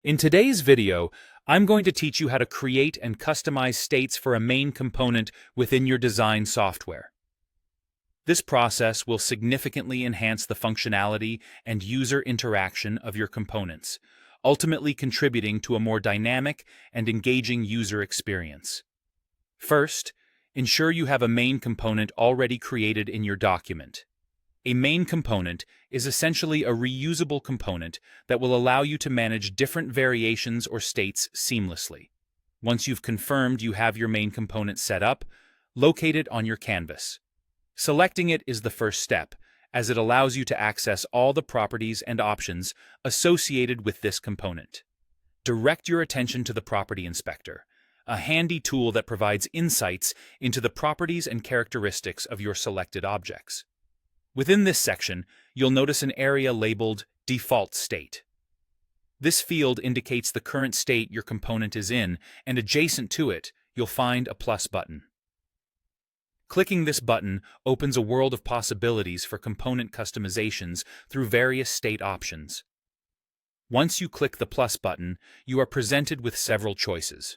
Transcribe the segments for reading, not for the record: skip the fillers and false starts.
In today's video, I'm going to teach you how to create and customize states for a main component within your design software. This process will significantly enhance the functionality and user interaction of your components, ultimately contributing to a more dynamic and engaging user experience. First, ensure you have a main component already created in your document. A main component is essentially a reusable component that will allow you to manage different variations or states seamlessly. Once you've confirmed you have your main component set up, locate it on your canvas. Selecting it is the first step, as it allows you to access all the properties and options associated with this component. Direct your attention to the Property Inspector, a handy tool that provides insights into the properties and characteristics of your selected objects. Within this section, you'll notice an area labeled Default State. This field indicates the current state your component is in, and adjacent to it, you'll find a plus button. Clicking this button opens a world of possibilities for component customizations through various state options. Once you click the plus button, you are presented with several choices.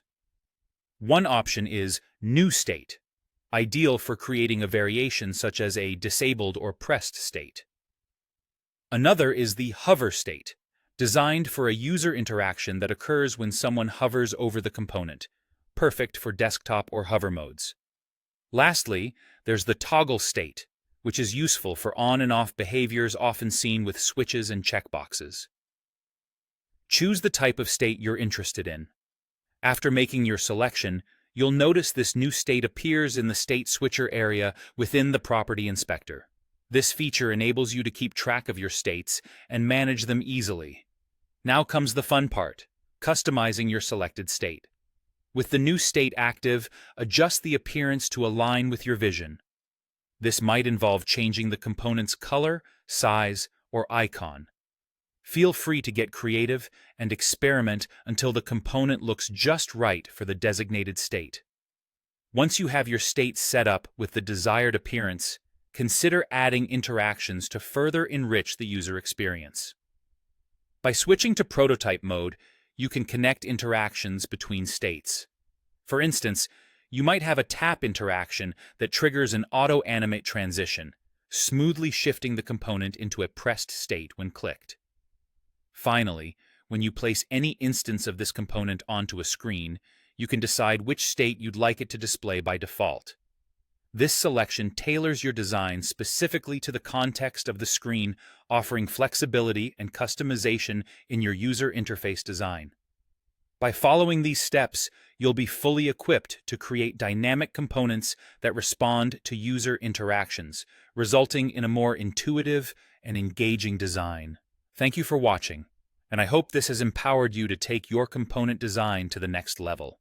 One option is New State, ideal for creating a variation such as a disabled or pressed state. Another is the Hover State, designed for a user interaction that occurs when someone hovers over the component, perfect for desktop or hover modes. Lastly, there's the Toggle State, which is useful for on and off behaviors often seen with switches and checkboxes. Choose the type of state you're interested in. After making your selection, you'll notice this new state appears in the State Switcher area within the Property Inspector. This feature enables you to keep track of your states and manage them easily. Now comes the fun part, customizing your selected state. With the new state active, adjust the appearance to align with your vision. This might involve changing the component's color, size, or icon. Feel free to get creative and experiment until the component looks just right for the designated state. Once you have your state set up with the desired appearance, consider adding interactions to further enrich the user experience. By switching to prototype mode, you can connect interactions between states. For instance, you might have a tap interaction that triggers an auto-animate transition, smoothly shifting the component into a pressed state when clicked. Finally, when you place any instance of this component onto a screen, you can decide which state you'd like it to display by default. This selection tailors your design specifically to the context of the screen, offering flexibility and customization in your user interface design. By following these steps, you'll be fully equipped to create dynamic components that respond to user interactions, resulting in a more intuitive and engaging design. Thank you for watching, and I hope this has empowered you to take your component design to the next level.